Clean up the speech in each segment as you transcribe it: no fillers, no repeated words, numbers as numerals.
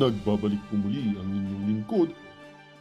Nagbabalik po muli ang inyong lingkod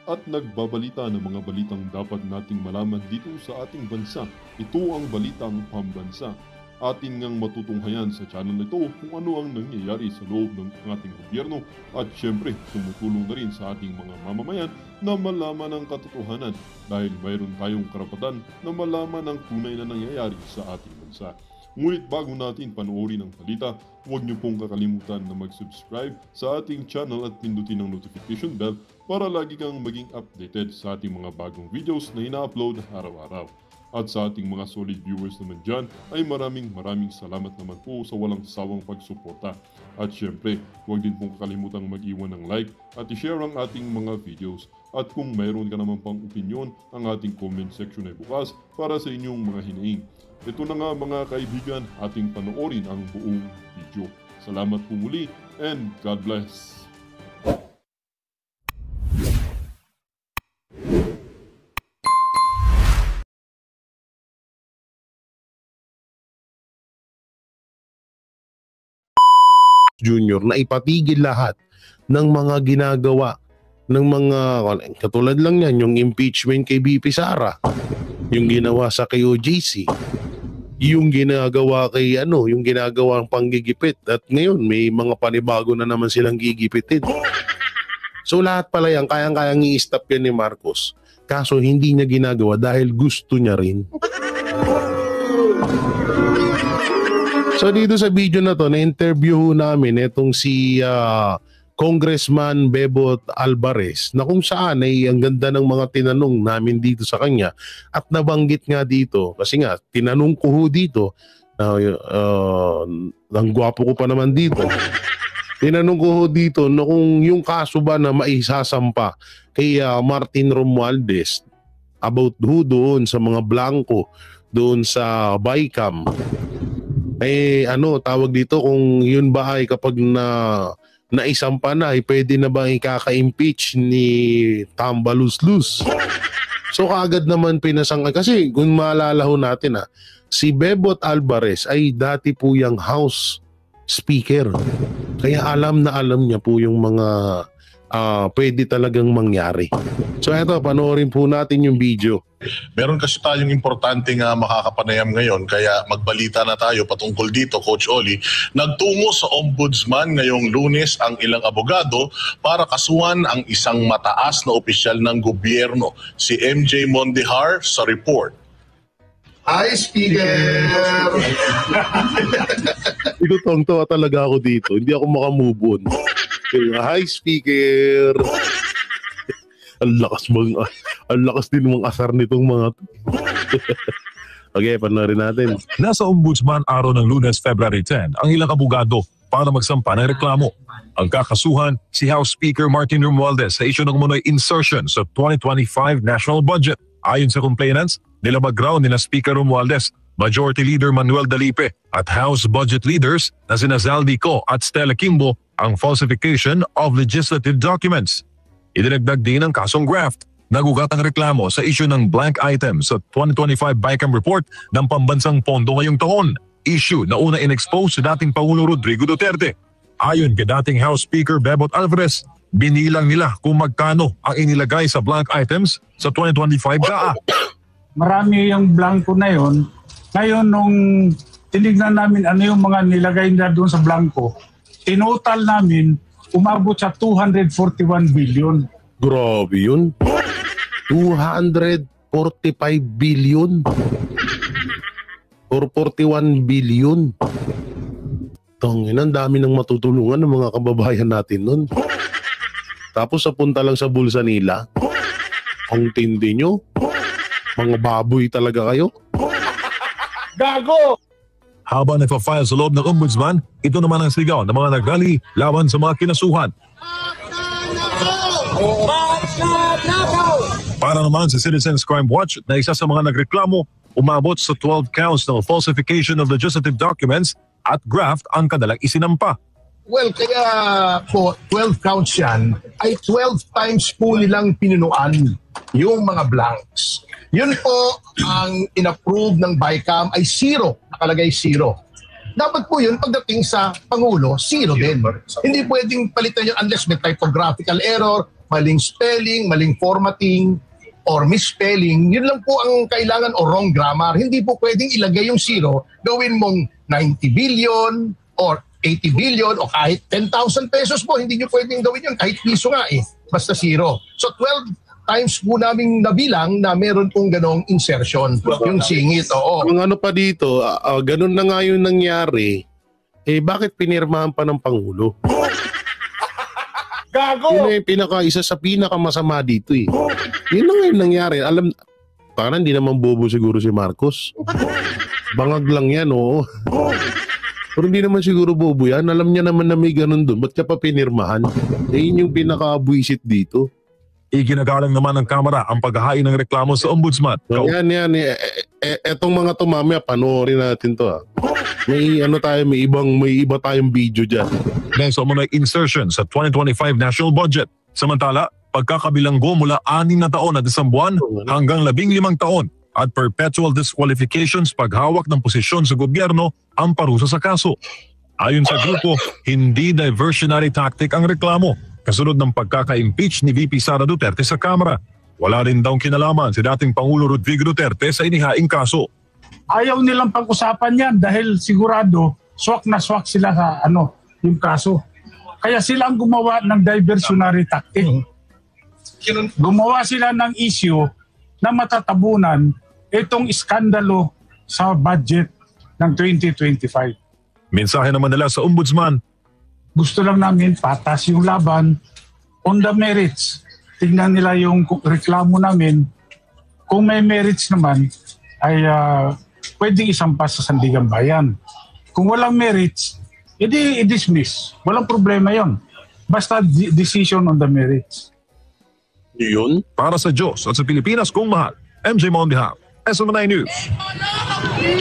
at nagbabalita ng mga balitang dapat nating malaman dito sa ating bansa. Ito ang Balitang Pambansa. Ating ngang matutunghayan sa channel na ito kung ano ang nangyayari sa loob ng ating gobyerno at syempre tumutulong na rin sa ating mga mamamayan na malaman ang katotohanan dahil mayroon tayong karapatan na malaman ang tunay na nangyayari sa ating bansa. Ngunit bago natin panoorin ang balita, huwag niyo pong kakalimutan na mag-subscribe sa ating channel at pindutin ang notification bell para lagi kang maging updated sa ating mga bagong videos na ina-upload araw-araw. At sa ating mga solid viewers naman dyan ay maraming salamat naman po sa walang sawang pagsuporta. At syempre, huwag din pong kakalimutan mag-iwan ng like at i-share ang ating mga videos. At kung mayroon ka naman pang opinion, ang ating comment section ay bukas para sa inyong mga hinaing. Ito na nga mga kaibigan, ating panoorin ang buong video. Salamat po muli and God bless! Junior na ipatigil lahat ng mga ginagawa ng mga katulad lang yan, yung impeachment kay BP Sara, yung ginawa sa kay OJC, yung ginagawa kay yung ginagawang panggigipit, at ngayon may mga panibago na naman silang gigipitin. So lahat pala yan kayang-kayang i-stop yan ni Marcos, kaso hindi niya ginagawa dahil gusto niya rin. So dito sa video na to, na-interview namin itong si Congressman Bebot Alvarez, na kung saan ay ang ganda ng mga tinanong namin dito sa kanya, at nabanggit nga dito, kasi nga tinanong ko ho dito, ang gwapo ko pa naman dito, tinanong ko ho dito na kung yung kaso ba na maisasampa kay Martin Romualdez about ho doon sa mga blanco doon sa BICAM, tawag dito, kung yun ba ay kapag naisampa na, ay pwede na ba ikaka-impeach ni Tambaluslus? So kaagad naman pinasangka, kasi kung maalala ho natin si Bebot Alvarez ay dati po yung House Speaker. Kaya alam na alam niya po yung mga pwede talagang mangyari. So eto, panoorin po natin yung video. Meron kasi tayong importanteng makakapanayam ngayon, kaya magbalita na tayo patungkol dito, Coach Oli. Nagtungo sa Ombudsman ngayong Lunes ang ilang abogado para kasuhan ang isang mataas na opisyal ng gobyerno, si MJ Mondihar, sa report. Hi, Speaker! Itutong-tawa talaga ako dito. Hindi ako makamove on. Hi, Speaker! Ang lakas din mong asar nitong mga Okay, panoorin natin. Nasa Ombudsman araw ng Lunes, February 10, ang ilang abogado para magsampa ng reklamo. Ang kakasuhan, si House Speaker Martin Romualdez sa issue ng umunoy insertion sa 2025 national budget. Ayon sa complainants, nilabag raw nila Speaker Romualdez, Majority Leader Manuel Dalipe at House Budget Leaders na sina Zaldi Co at Stella Kimbo ang falsification of legislative documents. Idinagdag din ang kasong graft. Nagugat ang reklamo sa issue ng blank item sa 2025 BICAM report ng Pambansang Pondo ngayong taon. Issue na una in-expose sa dating Pangulo Rodrigo Duterte. Ayon kay dating House Speaker Bebot Alvarez, binilang nila kung magkano ang inilagay sa blank items sa 2025 GAA. Marami yung blanco na yon. Ngayon, nung tinignan namin ano yung mga nilagay na doon sa blanco, tinotal namin, umabot sa 241 billion. Grabe yun. 245 billion. Or 41 billion. Tangin, ang dami ng matutulungan ng mga kababayan natin nun. Tapos napunta lang sa bulsa nila. Ang tindi nyo. Mga baboy talaga kayo. Gago! Habang nagpa-file sa loob ng Ombudsman, ito naman ang sigaw ng mga nagrally laban sa mga kinasuhan. Para naman sa Citizens Crime Watch na isa sa mga nagreklamo, umabot sa 12 counts ng falsification of legislative documents at graft ang kadalang isinampa. Well, kaya po 12 counts yan, ay 12 times po nilang pinunuan yung mga blanks. Yun po ang inapprove ng BICAM ay 0, nakalagay 0. dapat po yun pagdating sa Pangulo, zero din. Hindi pwedeng palitan yun unless may typographical error, maling spelling, maling formatting, or misspelling. Yun lang po ang kailangan o wrong grammar. Hindi po pwedeng ilagay yung zero, gawin mong 90 billion or 80 billion o kahit 10,000 pesos po. Hindi nyo pwedeng gawin yun kahit piso nga basta zero. So 12 times po namin nabilang na meron pong ganong insertion, yung singit. Oo. Kung ano pa dito, ganun na nga yung nangyari, bakit pinirmahan pa ng Pangulo? Gago! Yun isa sa pinakamasama dito Yun na nga yung nangyari. Parang hindi naman bobo siguro si Marcos. Bangag lang yan, oo. Pero hindi naman siguro bobo yan. Alam niya naman na may ganun doon. Ba't ka pa pinirmahan? Yun yung pinaka-buisit dito. Iginagalang naman ng Kamara ang paghahain ng reklamo sa Ombudsman. Yan. Etong mga to mamaya, panoorin natin to. May iba tayong video dyan. Dahil sa umunay insertion sa 2025 national budget. Samantala, pagkakabilanggo mula 6 na taon at 1 buwan hanggang 15 taon at perpetual disqualifications paghawak ng posisyon sa gobyerno ang parusa sa kaso. Ayon sa grupo, hindi diversionary tactic ang reklamo kasunod ng pagkaka-impeach ni VP Sara Duterte sa Kamara. Wala rin daw kinalaman si dating Pangulo Rodrigo Duterte sa inihaing kaso. Ayaw nilang pag-usapan yan dahil sigurado swak na swak sila sa yung kaso. Kaya sila ang gumawa ng diversionary tactic. Gumawa sila ng issue na matatabunan itong iskandalo sa budget ng 2025. Mensahe naman nila sa Ombudsman, gusto lang namin patas yung laban on the merits. Tingnan nila yung reklamo namin. Kung may merits naman, ay pwedeng isampas sa Sandigan Bayan. Kung walang merits, edi i-dismiss. Walang problema yon. Basta decision on the merits. Yun? para sa Diyos at sa Pilipinas kung mahal. MJ Mondiha, SMNI News.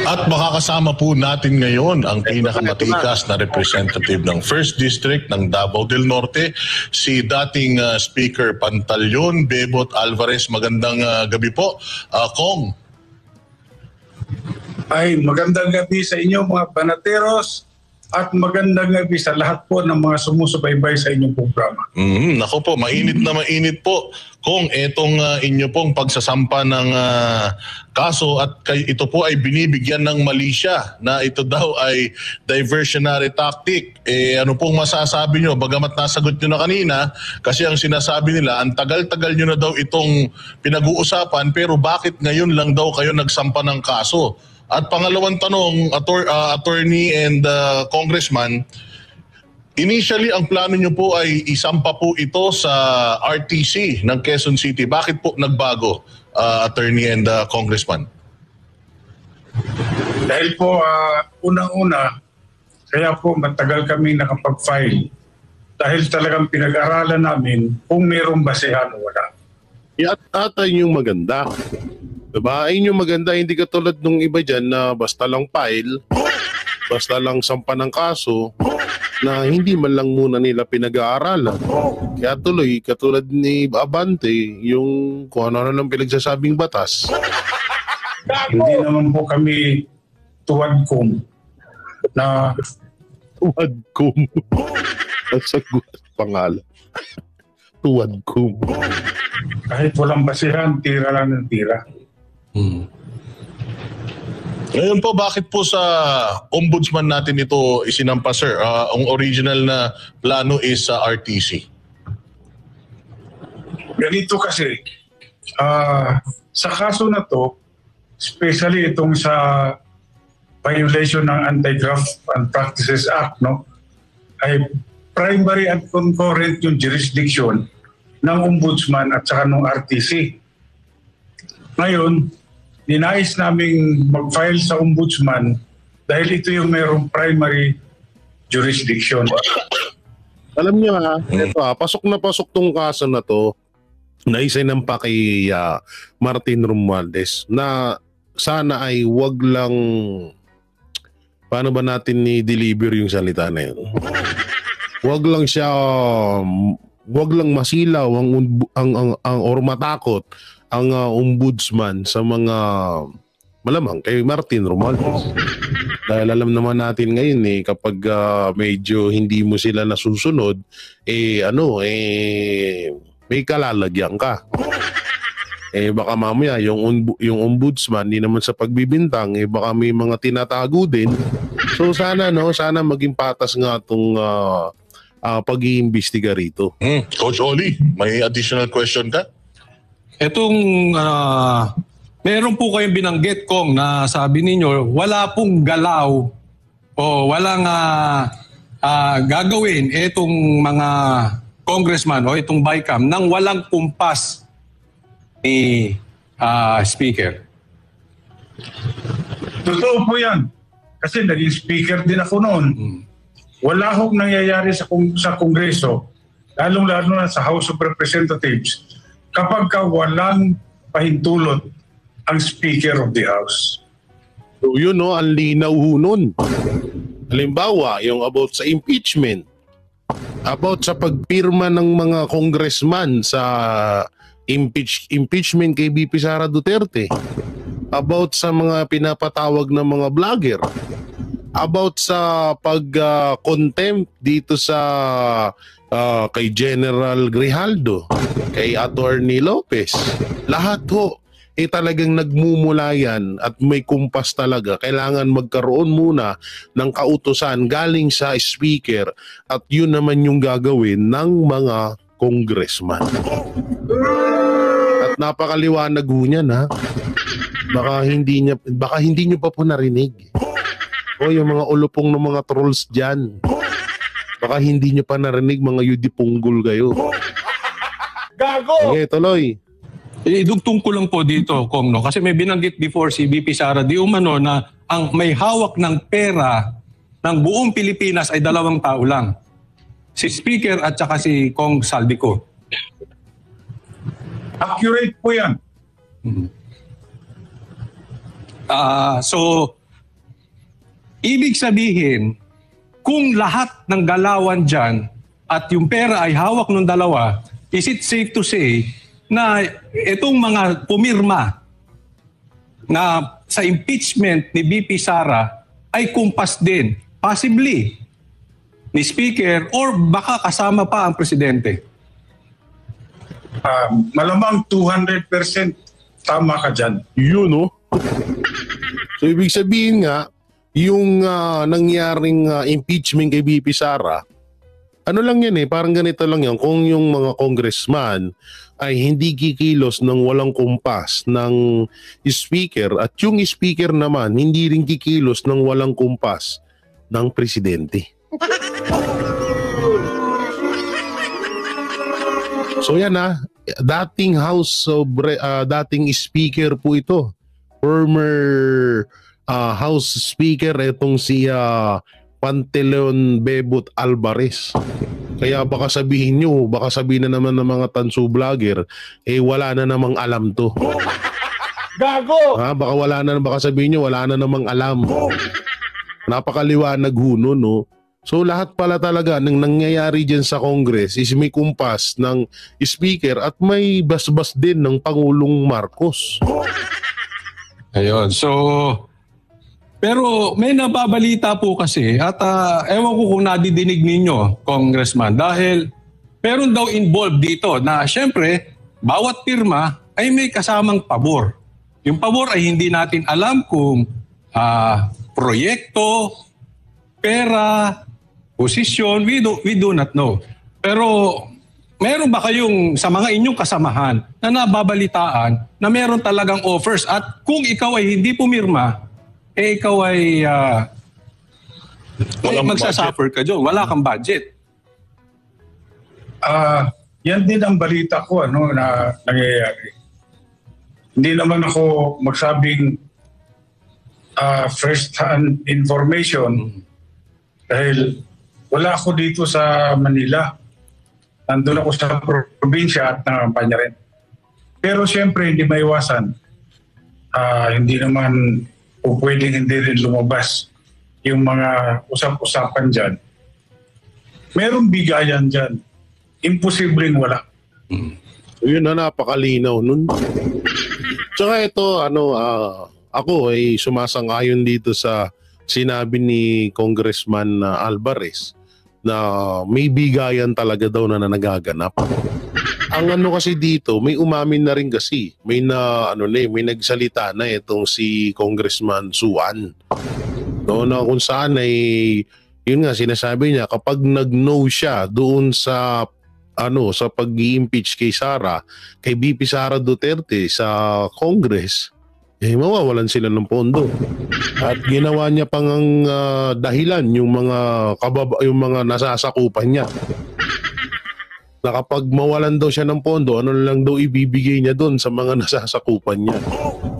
At makakasama po natin ngayon ang pinakamatikas na representative ng 1st District ng Davao del Norte, si dating Speaker Pantaleon Bebot Alvarez. Magandang gabi po, Kong. Ay, magandang gabi sa inyo mga banateros at magandang gabi sa lahat po ng mga sumusubaybay sa inyong programa. Nako po, mainit na mainit po. Kung etong inyo pong pagsasampa ng kaso at ito po ay binibigyan ng mali siya na ito daw ay diversionary tactic. Ano pong masasabi nyo? Bagamat nasagot nyo na kanina, kasi ang sinasabi nila, ang tagal-tagal nyo na daw itong pinag-uusapan, pero bakit ngayon lang daw kayo nagsampa ng kaso? At pangalawang tanong, attorney and congressman, initially ang plano nyo po ay isampa po ito sa RTC ng Quezon City. Bakit po nagbago, attorney and congressman? Dahil po unang-una, kaya po matagal kami nakapag-file. Dahil talagang pinag-aralan namin kung mayroong basehan o wala. At yung maganda. Diba? Ayun yung maganda, hindi katulad nung iba dyan na basta lang file, basta lang sampa ng kaso, na hindi man lang muna nila pinag-aaralan. Kaya tuloy, katulad ni Abante, yung kung ano lang pinagsasabing batas. Hindi naman po kami tuwadkom na Tuwadkum. Ang sagot pangalan. Tuwadkum. kahit walang basehan, tira lang ng tira. Ngayon po, bakit po sa ombudsman natin ito isinampa, sir? Ang original na plano is sa RTC. Ganito kasi, sa kaso na to, especially itong sa violation ng Anti-Graft and Practices Act, ay primary and concurrent yung jurisdiction ng ombudsman at saka ng RTC. Ngayon, dinais naming mag-file sa ombudsman dahil ito yung mayroong primary jurisdiction. Alam niyo ito pasok tong kaso na to na isinampa kay Martin Romualdez na sana ay wag lang, paano ba natin ni-deliver yung salita na yun? Wag lang siya, wag lang masilaw ang or matakot ang ombudsman sa mga Malamang kay Martin Romualdez. Dahil alam naman natin ngayon kapag medyo hindi mo sila nasusunod, may kalalagyan ka. Baka mamaya yung ombudsman, hindi naman sa pagbibintang, baka may mga tinatago din. So sana maging patas nga itong pag-iimbestiga rito. Coach Oli, may additional question ka? Etong meron po kayong binanggit kong na sabi ninyo wala pong galaw o walang gagawin itong mga congressman o itong BICAM nang walang kumpas ni Speaker. Totoo po yan. Kasi naging speaker din ako noon. Wala hong nangyayari sa Kongreso, lalong-lalo na sa House of Representatives, kapag walang pahintulot ang Speaker of the House. So yun ang linaw nun. Halimbawa, yung about sa impeachment, about sa pagpirma ng mga congressman sa impeachment kay BP Sara Duterte, about sa mga pinapatawag ng mga vlogger, about sa pag-contempt dito sa kay General Grijaldo, kay Attorney Lopez. Lahat talagang nagmumula yan at may kumpas talaga. Kailangan magkaroon muna ng kautusan galing sa speaker at yun naman yung gagawin ng mga congressman. At napakaliwanag ho niyan, ha. Baka hindi niyo pa po narinig. O yung mga ulupong ng mga trolls diyan. Baka hindi niyo pa narinig, mga yudipunggol kayo. Gago! Okay, tuloy. Idugtong ko lang po dito, Kong, no? Kasi may binanggit before si BP Sara di umano na ang may hawak ng pera ng buong Pilipinas ay 2 tao lang. Si Speaker at saka si Kong Saldico. Accurate po yan. So, ibig sabihin, kung lahat ng galawan dyan at yung pera ay hawak ng dalawa, is it safe to say na itong mga pumirma na sa impeachment ni BP Sara ay kumpas din, possibly, ni Speaker or baka kasama pa ang Presidente? Malamang 200% tama ka dyan. Yun, So, ibig sabihin nga, yung nangyaring impeachment kay BP Sara, ano lang yan parang ganito lang yan. Kung yung mga congressman ay hindi kikilos ng walang kumpas ng speaker at yung speaker naman hindi rin kikilos ng walang kumpas ng presidente. So yan dating dating speaker po ito. Former House Speaker itong si Pantaleon Bebot Alvarez. Kaya baka sabihin na naman ng mga tanso vlogger, wala na namang alam to. Gago! Baka sabihin nyo, wala na namang alam. Napakaliwanag no? So lahat pala talaga ng nangyayari dyan sa Congress is may kumpas ng speaker at may basbas din ng Pangulong Marcos. Ayun, so pero may nababalita po kasi at ewan ko kung nadidinig ninyo, Congressman, dahil meron daw involved dito na syempre bawat pirma ay may kasamang pabor. Yung pabor ay hindi natin alam kung proyekto, pera, posisyon, we do not know. Pero meron ba kayong sa mga inyong kasamahan na nababalitaan na meron talagang offers at kung ikaw ay hindi pumirma, ikaw ay magsasuffer ka dyan. Wala kang budget. Yan din ang balita ko na nangyayari. Hindi naman ako magsabing first-hand information dahil wala ako dito sa Manila. Nandun ako sa probinsya at nangampanya rin. Pero siyempre hindi maiwasan. Hindi naman pwedeng hindi rin lumabas yung mga usap-usapan dyan. Merong bigayan dyan. Imposibleng wala. Yun napakalinaw nun. Tsaka ito, ako ay sumasang-ayon dito sa sinabi ni Congressman Alvarez na may bigayan talaga daw na nagaganap. Ang ano kasi dito, may umamin na rin kasi. May may nagsalita na itong si Congressman Suan. No, na kung saan ay yun nga sinasabi niya kapag nag-no siya doon sa sa pag-i-impeach kay VP Sara Duterte sa Congress, mawawalan sila ng pondo. At ginawa niya pang dahilan yung mga nasasakupan niya. Na kapag mawalan daw siya ng pondo, ano lang daw ibibigay niya doon sa mga nasasakupan niya.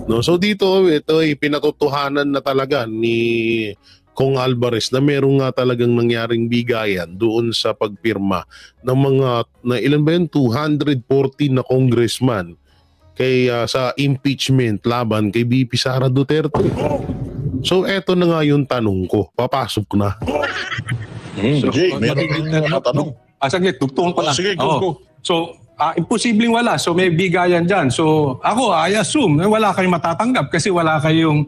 No, so dito ito ay pinatotohanan na talaga ni Kong Alvarez na meron nga talagang nangyaring bigayan doon sa pagpirma ng ilan ba yun? 214 na congressman sa impeachment laban kay VP Sara Duterte. So eto na nga yung tanong ko. Papasok na. So, Jay, meron na tanong. Saglit, tugtungan ko lang. Sige, go. So, imposibleng wala. So, may bigayan dyan. So, ako, I assume, wala kayong matatanggap kasi wala kayong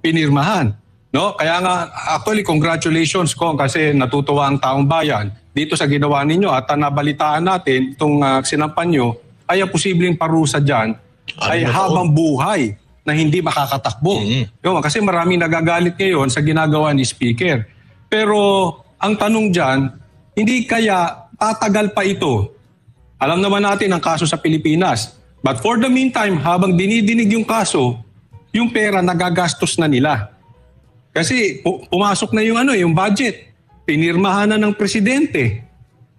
pinirmahan. No? Kaya nga, actually, congratulations ko kasi natutuwa ang taong bayan dito sa ginawa ninyo at nabalitaan natin itong sinampan nyo ay ang posibleng parusa dyan ay habang buhay na hindi makakatakbo. Yung, kasi maraming nagagalit ngayon sa ginagawa ni Speaker. Pero ang tanong dyan, hindi kaya tatagal pa ito? Alam naman natin ang kaso sa Pilipinas. But for the meantime, habang dinidinig yung kaso, yung pera nagagastos na nila. Kasi pumasok na yung budget. Pinirmahan na ng presidente.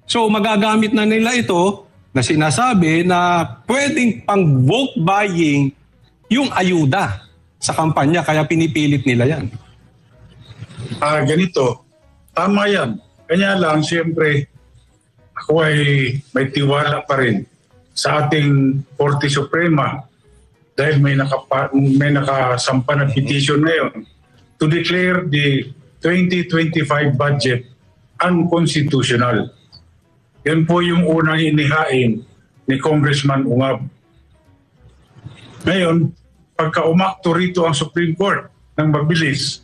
So magagamit na nila ito na sinasabi na pwedeng pang vote buying yung ayuda sa kampanya. Kaya pinipilit nila yan. Ganito. Tama yan. Kanya lang, siyempre, ako ay may tiwala pa rin sa ating Korte Suprema dahil may nakasampa na petition ngayon to declare the 2025 budget unconstitutional. Yan po yung unang inihain ni Congressman Ungab. Ngayon, pagka umakto rito ang Supreme Court ng mabilis,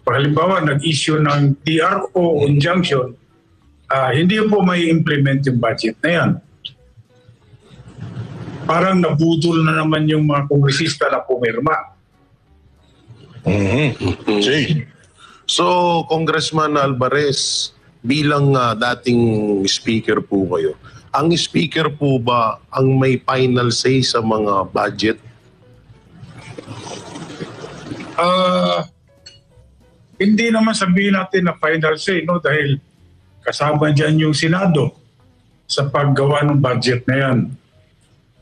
halimbawa nag-issue ng TRO o injunction, hindi po may implement yung budget na yan. Parang nabudol na naman yung mga kongresista na pumirma. Jay. So, Congressman Alvarez, bilang dating speaker po kayo, ang speaker po ba ang may final say sa mga budget? Hindi naman sabihin natin na final say, no? Dahil kasama dyan yung Senado sa paggawa ng budget na yan.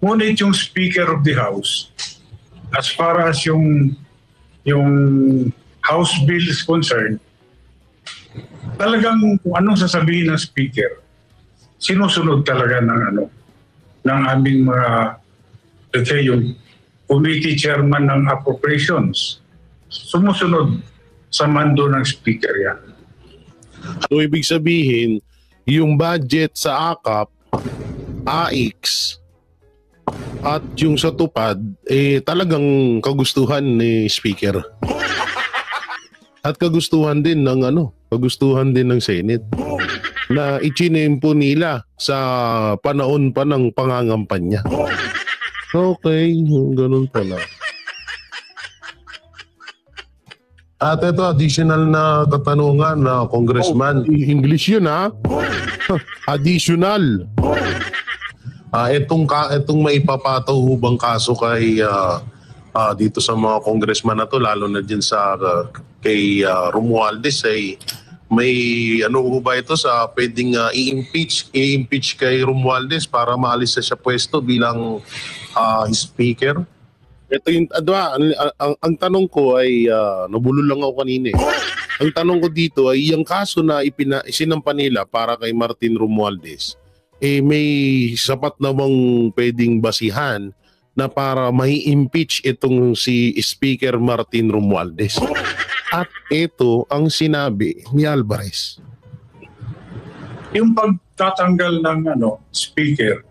Ngunit yung Speaker of the House, as far as yung House bill is concerned, talagang kung anong sasabihin ng Speaker, sinusunod talaga ng aming mga, let's say, yung committee chairman ng appropriations. Sumusunod sa mando ng Speaker yan. So, ibig sabihin, yung budget sa AKAP, AIX, at yung sa tupad, talagang kagustuhan ni Speaker. At kagustuhan din ng Senate. Na ichinempo nila sa panahon pa ng pangangampanya. Okay, ganun pala. At ito, additional na katanungan na Congressman. English yun, ha? Additional. Itong maipapataw hubang kaso kay dito sa mga congressman na to, lalo na din kay Romualdez, ay may ba ito sa pwedeng i-impeach kay Romualdez para maalis na siya pwesto bilang speaker? Ito yung ang tanong ko ay nabulol lang ako kanina. Ang tanong ko dito ay yung kaso na isinampa nila para kay Martin Romualdez, may sapat na bang pwedeng basihan na para mai-impeach itong si Speaker Martin Romualdez? At ito ang sinabi ni Alvarez. Yung pagtatanggal ng Speaker,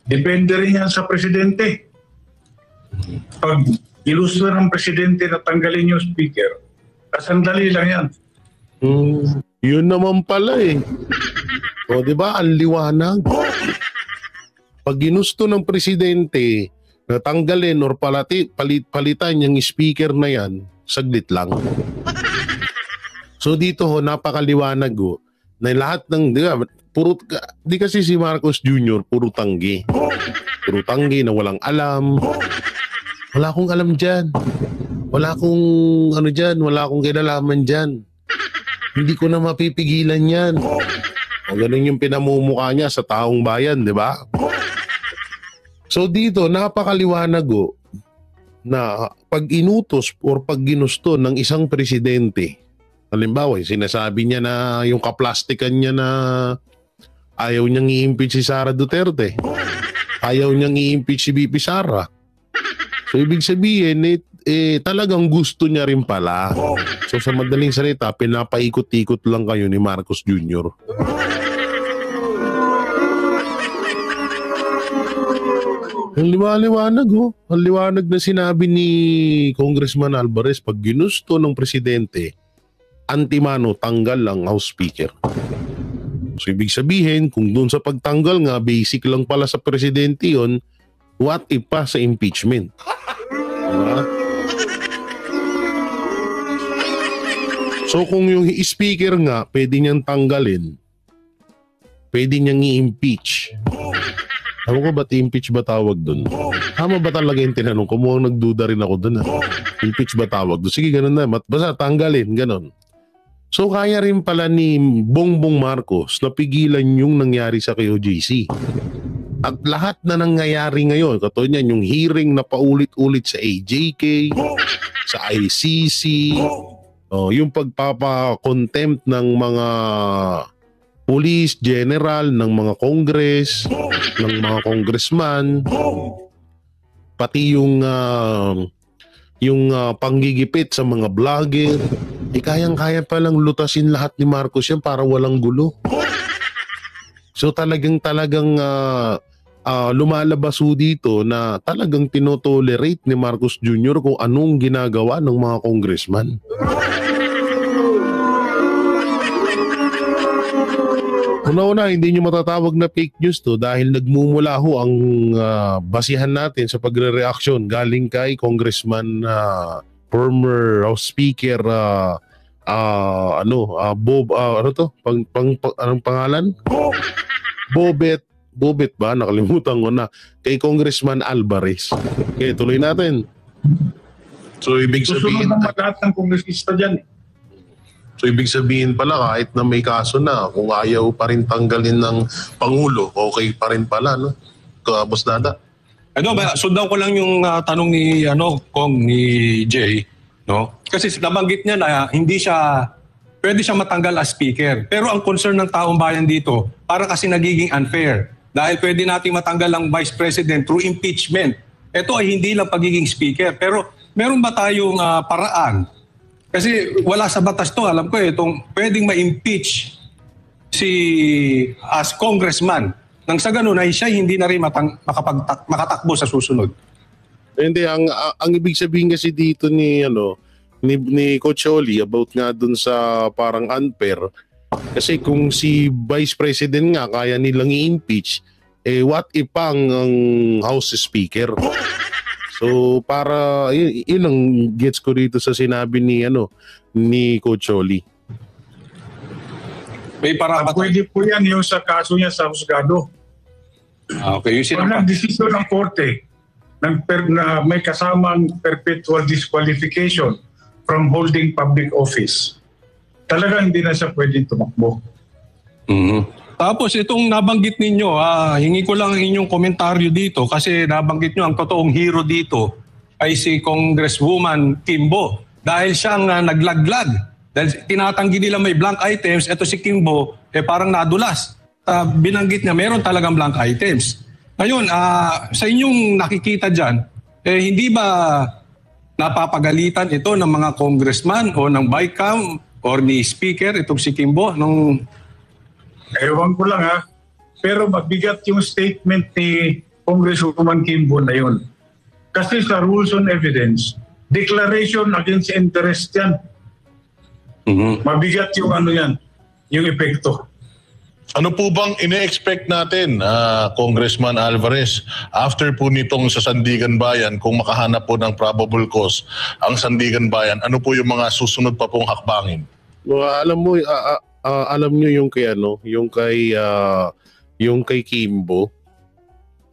depende rin yan sa presidente. Pag Ginusto ng presidente na tanggalin yung speaker. Kasandali lang yan. Yun naman pala eh. O, di ba? Ang liwanag. Pag ginusto ng presidente na tanggalin or palitan yung speaker na yan, saglit lang. So dito ho, napakaliwanag ho, na lahat ng, di kasi si Marcos Jr. puro tanggi. Puro tanggi na walang alam. Wala akong alam dyan. Wala akong ano dyan, wala akong kinalaman dyan. Hindi ko na mapipigilan yan. O ganun yung pinamumukha niya sa taong bayan, di ba? So dito, napakaliwanag ho, na pag inutos or pag ginusto ng isang presidente, halimbawa, sinasabi niya na yung kaplastikan niya na ayaw niyang i-impeach si Sara Duterte, ayaw niyang i-impeach si BP Sara. So ibig sabihin, talagang gusto niya rin pala. So sa madaling salita, pinapaikot-ikot lang kayo ni Marcos Jr. Ang liwanag ho. Ang liwanag na sinabi ni Congressman Alvarez, pag ginusto ng presidente, antimano, tanggal ang House Speaker. So ibig sabihin, kung doon sa pagtanggal nga, basic lang pala sa presidente yon, what if pa sa impeachment? Diba? So kung yung speaker nga, pwede niyang tanggalin, pwede niyang i-impeach. Alam ko ba't impeach ba tawag doon? Tama ba talaga yung tinanong ko? Mukhang nagduda rin ako doon. Impeach ba tawag doon? Sige, ganun na. Basta tanggalin, ganun. So kaya rin pala ni Bongbong Marcos na pigilan yung nangyari sa KOJC. At lahat na nangyayari ngayon, katulad niyan, yung hearing na paulit-ulit sa AJK, sa ICC, yung pagpapa-contempt ng mga police, general, ng mga congress, ng mga congressman, pati yung panggigipit sa mga vlogger, kayang-kaya palang lutasin lahat ni Marcos yan para walang gulo. So talagang lumalabas ho dito na talagang tinotolerate ni Marcos Jr. kung anong ginagawa ng mga congressman. Una-una, hindi nyo matatawag na fake news to dahil nagmumula ho ang basihan natin sa pagre-reaction galing kay Congressman former House Speaker Bob, anong pangalan? Bobet ba? Nakalimutan ko na. Kay Congressman Alvarez. Okay, tuloy natin. So ibig sabihin, susunod naman lahat ng kongresista dyan. So ibig sabihin pala kahit na may kaso na, kung ayaw pa rin tanggalin ng Pangulo, okay pa rin pala, no? Boss Dada. Sundan ko lang yung tanong ni ni Jay, no? Kasi nabanggit niya na hindi siya pwede siya matanggal as speaker. Pero ang concern ng taong bayan dito, para kasi nagiging unfair. Dahil pwede nating matanggal ang vice president through impeachment. Ito ay hindi lang pagiging speaker, pero meron ba tayong paraan? Kasi wala sa batas to, alam ko itong pwedeng ma-impeach as congressman. Nang sa ganun ay siya hindi na rin makatakbo sa susunod. Hindi, ang ibig sabihin kasi dito ni Coach Oli about nga dun sa parang unfair. Kasi kung si Vice President nga kaya nilang i-impeach, what if ang House Speaker? So para yun ang gets ko dito sa sinabi ni Coach Oli. May pwede po yan yung sa kaso niya sa husgado. Okay, yung Walang desisyon ng korte na may kasamang perpetual disqualification from holding public office. Talagang hindi na siya pwedeng tumakbo. Tapos itong nabanggit ninyo, hingi ko lang ang inyong komentaryo dito kasi nabanggit nyo ang totoong hero dito ay si Congresswoman Kimbo. Dahil siyang naglaglag. Dahil tinatanggi nila may blank items, ito si Kimbo parang nadulas. Binanggit niya meron talagang blank items. Ngayon, sa inyong nakikita dyan, hindi ba napapagalitan ito ng mga congressman o ng BICAM or ni Speaker, itong si Kimbo? Ewan ko lang pero mabigat yung statement ni Congresswoman Kimbo na yun. Kasi sa rules on evidence, declaration against interest yan. Mabigat yung ano yan, yung epekto. Ano po bang ine-expect natin, Congressman Alvarez, after po nitong sa Sandigan Bayan, kung makahanap po ng probable cause ang Sandigan Bayan, ano po yung mga susunod pa pong hakbangin? Alam mo, alam nyo yung kay ano, yung kay Kimbo,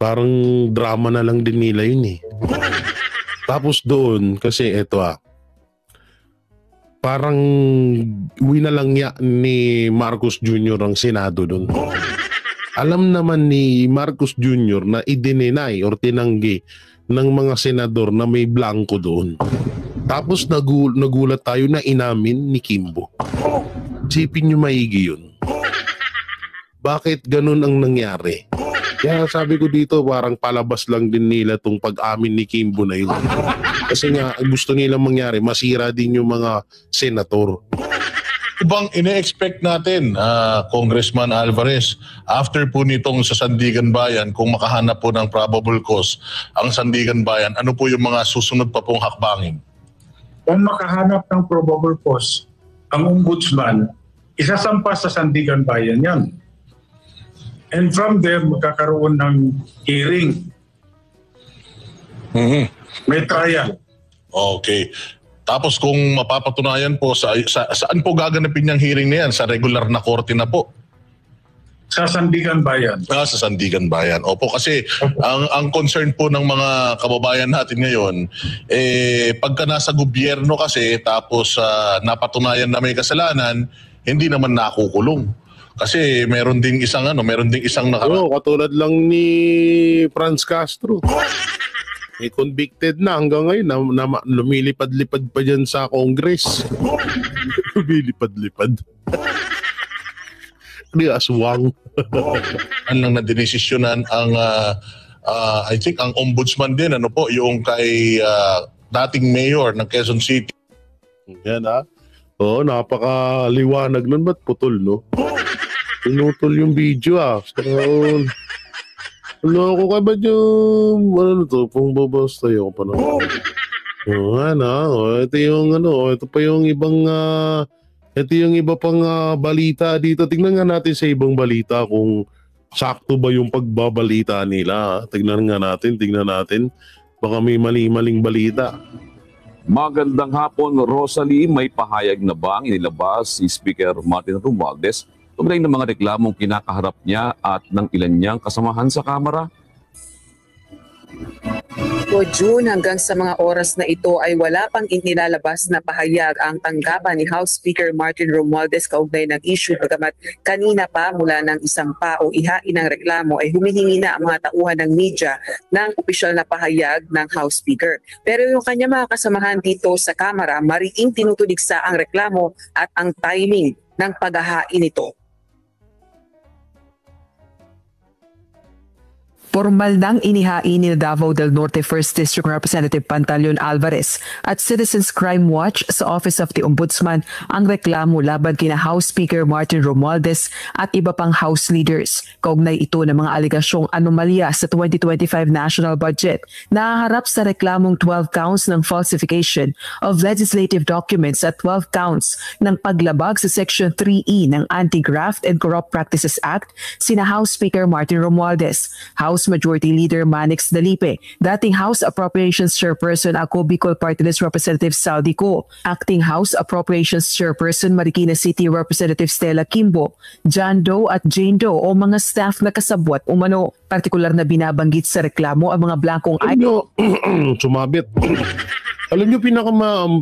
parang drama na lang din nila yun eh. Tapos doon, kasi eto parang winalang ni Marcos Jr. ang Senado doon. Alam naman ni Marcos Jr. na i-deny or tinanggi ng mga senador na may blanco doon. Tapos nagulat tayo na inamin ni Kimbo. Isipin nyo maigi yun. Bakit ganun ang nangyari? Kaya sabi ko dito, parang palabas lang din nila tong pag-amin ni Kimbo na yun. Kasi nga, gusto nilang mangyari, masira din yung mga senator. Bang ine-expect natin, Congressman Alvarez, after po nitong sa Sandigan Bayan, kung makahanap po ng probable cause ang Sandigan Bayan, ano po yung mga susunod pa pong hakbangin? Kung makahanap ng probable cause, ang ombudsman, isasampa sa Sandigan Bayan yan. And from there, magkakaroon ng hearing. May trial. Okay. Tapos kung mapapatunayan po, saan po gaganapin yung hearing na yan? Sa regular na korte na po? Sa Sandigan Bayan. Sa Sandigan Bayan. Opo, kasi ang concern po ng mga kababayan natin ngayon, pagka nasa gobyerno kasi, tapos napatunayan na may kasalanan, hindi naman nakukulong. Kasi meron ding isang Katulad lang ni Franz Castro. May convicted na hanggang ngayon na lumilipad-lipad pa dyan sa Congress. Lumilipad-lipad. Hindi aswang. Ang lang na dinesisyonan ang I think ang ombudsman din, ano po, yung kay dating mayor ng Quezon City. Yan Oo, napakaliwanag nun. Ba't putol, no? Pinutol yung video So, ko kaya ba yung ano to? Pong babas tayo pa naman. Ito yung ito pa yung ibang ito yung iba pang balita dito. Tingnan nga natin sa ibang balita kung sakto ba yung pagbabalita nila. Tingnan natin. Baka may mali-maling balita. Magandang hapon, Rosalie. May pahayag na ba ang inilabas si Speaker Martin Romualdez tuloy ng mga reklamong kinakaharap niya at ng ilan niyang kasamahan sa Kamara? O June, hanggang sa mga oras na ito ay wala pang inilalabas na pahayag ang tanggapan ni House Speaker Martin Romualdez kaugnay ng issue, bagamat kanina pa mula ng isang pa o ihain ng reklamo ay humihingi na ang mga tauhan ng media ng opisyal na pahayag ng House Speaker. Pero yung kanya mga kasamahan dito sa Kamara, mariing tinutuligsa ang reklamo at ang timing ng paghahain nito. Formal nang inihain ni Davao del Norte 1st District Representative Pantaleon Alvarez at Citizens Crime Watch sa Office of the Ombudsman ang reklamo laban kina House Speaker Martin Romualdez at iba pang House leaders. Kaugnay ito ng mga aligasyong anomalya sa 2025 national budget. Nahaharap sa reklamong 12 counts ng falsification of legislative documents at 12 counts ng paglabag sa Section 3E ng Anti-Graft and Corrupt Practices Act sina House Speaker Martin Romualdez, House Majority Leader Manix Dalipe, dating House Appropriations Chairperson ako Bicol Party List Representative Saldi Co, Acting House Appropriations Chairperson Marikina City Representative Stella Kimbo, John Doe at Jane Doe o mga staff na kasabwat umano. Partikular na binabanggit sa reklamo ang mga blankong sumabit. Alam nyo,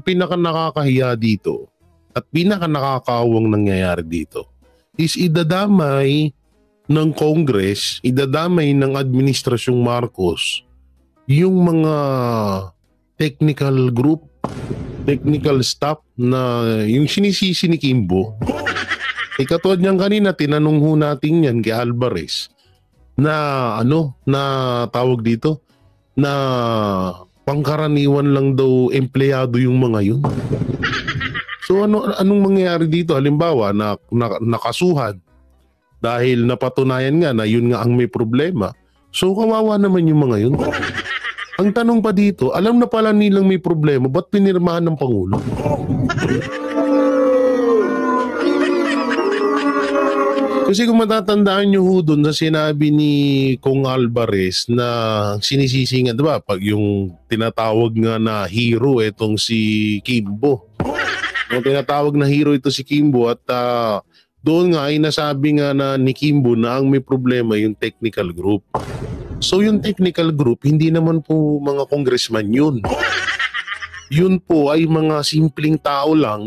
pinaka nakakahiya dito at pinaka nakakawang nangyayari dito is idadamay ng Congress, idadamay ng Administrasyong Marcos yung mga technical group, technical staff na yung sinisisi ni Kimbo. Katulad niyan kanina, tinanong ho natin yan kay Alvarez na na tawag dito, na pangkaraniwan lang daw empleyado yung mga yun. So anong mangyayari dito? Halimbawa, nakasuhan dahil napatunayan nga na yun nga ang may problema. So kawawa naman yung mga yun. Ang tanong pa dito, alam na pala nilang may problema, ba't pinirmahan ng Pangulo? Kasi kung matatandaan nyo ho doon na sinabi ni Kong Alvarez na sinisisingan, diba? Pag yung tinatawag nga na hero itong si Kimbo. Yung tinatawag na hero ito si Kimbo at doon nga ay nasabi nga na ni Kimbo na ang may problema yung technical group. So yung technical group, hindi naman po mga congressman yun. Yun po ay mga simpleng tao lang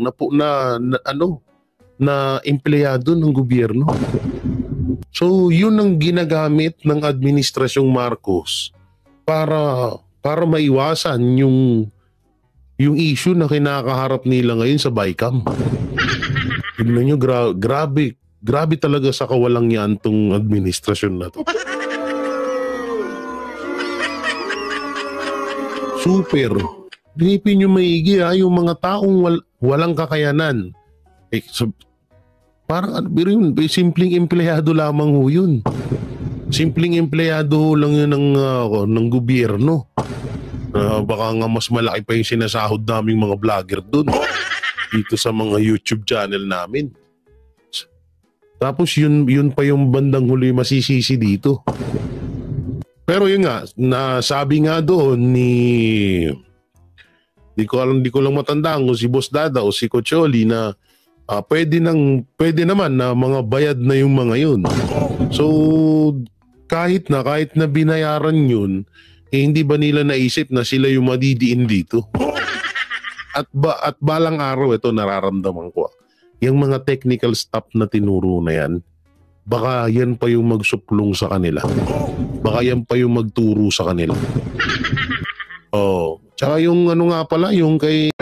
na empleyado ng gobyerno. So yun ang ginagamit ng administrasyong Marcos para maiwasan yung issue na kinakaharap nila ngayon sa BICAM. Tignan nyo, grabe talaga sa kawalang yan tong administrasyon na to. Super. Dinipin nyo maigi yung mga taong walang kakayanan. Parang simpleng empleyado lamang ho yun. Simpleng empleyado ho lang yun ng gobyerno. Baka nga mas malaki pa yung sinasahod naming mga vlogger dun dito sa mga YouTube channel namin. Tapos yun pa yung bandang huli masisisi dito. Pero yun nga, nasabi nga doon di ko lang matandaan kung si Boss Dada o si Coach Oli na pwede naman na mga bayad na yung mga yun. So kahit na binayaran yun, hindi ba nila naisip na sila yung madidiin dito? At balang araw ito nararamdaman ko. Yung mga technical staff na tinuro na yan, baka yan pa yung magsuplong sa kanila. Baka yan pa yung magturo sa kanila. Tsaka yung yung kay